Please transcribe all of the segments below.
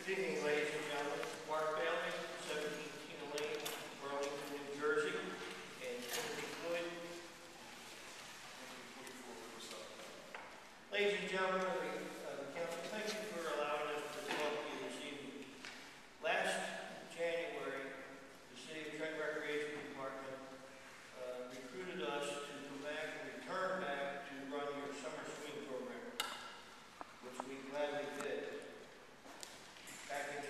Good evening, ladies and gentlemen. Mark Bailey, 17 Tina Lane, Burlington, New Jersey, and Timothy Floyd. Ladies and gentlemen of the council, thank you for allowing us to talk to you this evening. Last January, the City of Trenton Recreation Department recruited us to come back and return back to run your summer swing program, which we gladly did. Back in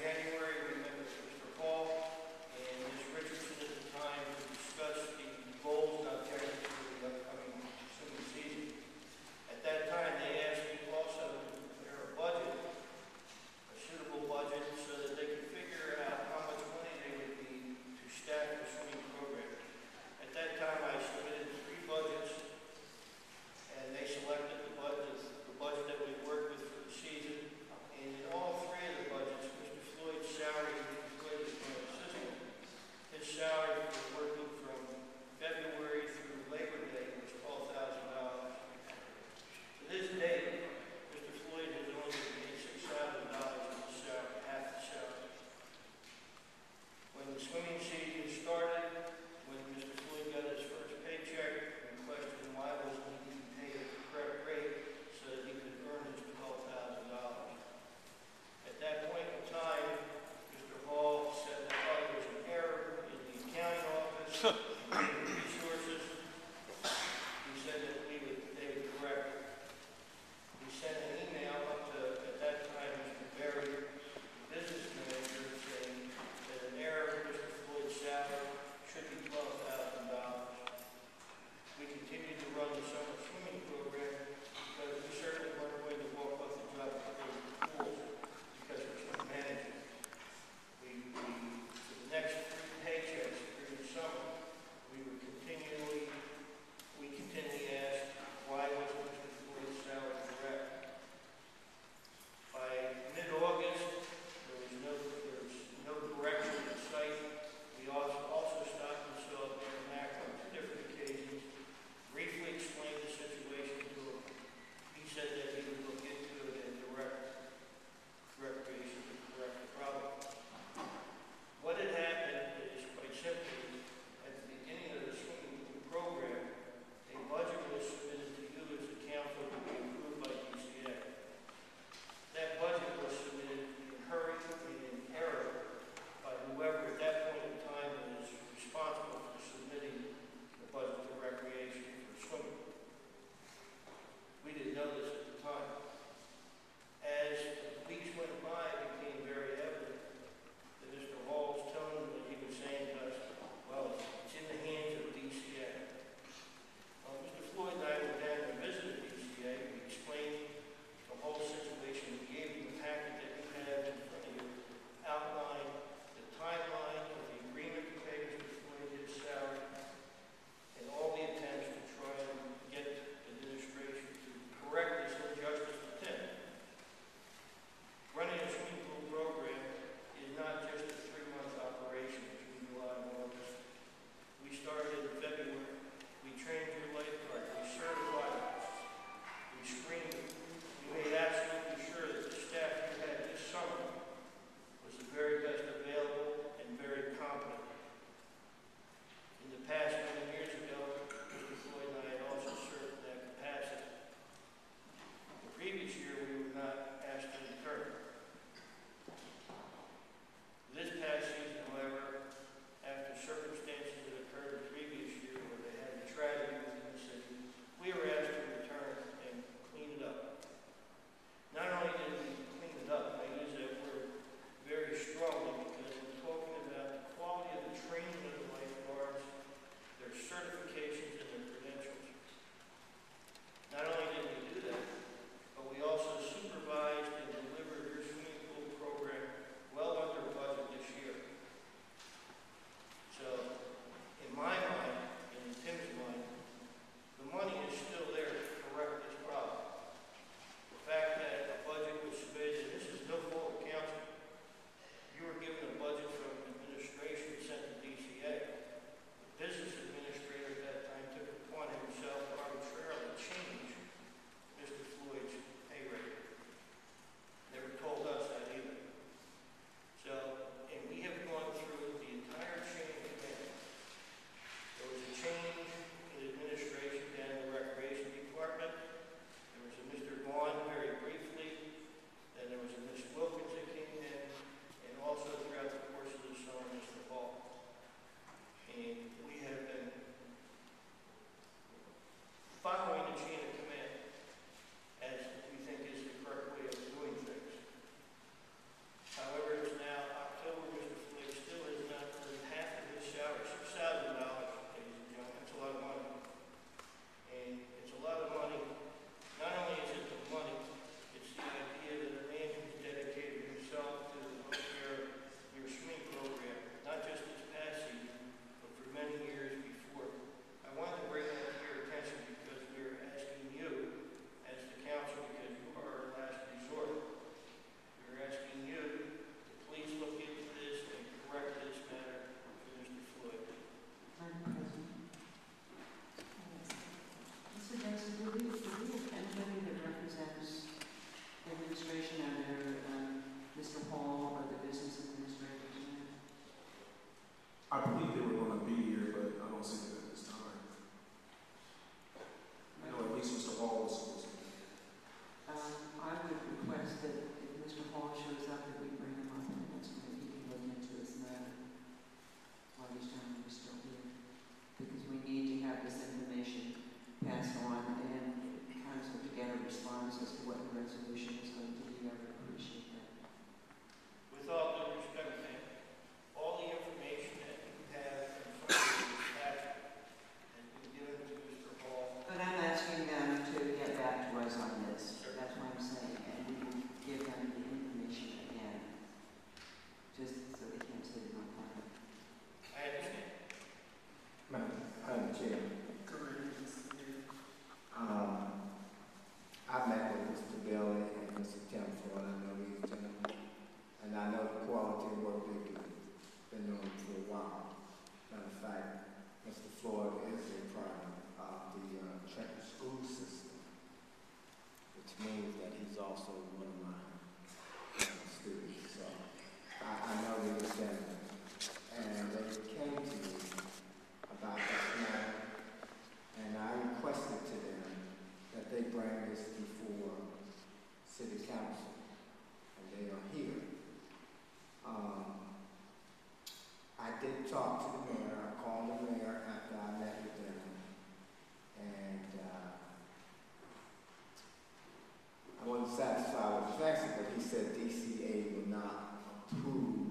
said DCA will not approve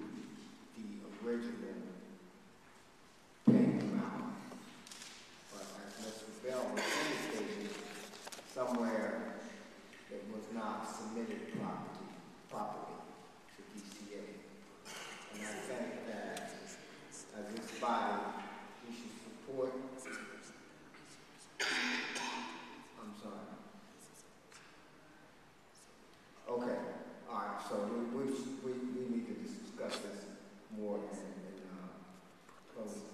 the original payment amount. But as Mr. Bell was indicating, somewhere it was not submitted properly to DCA. And I think that as this body, we should support. I'm sorry. Okay, all right, so we need to discuss this more in closing.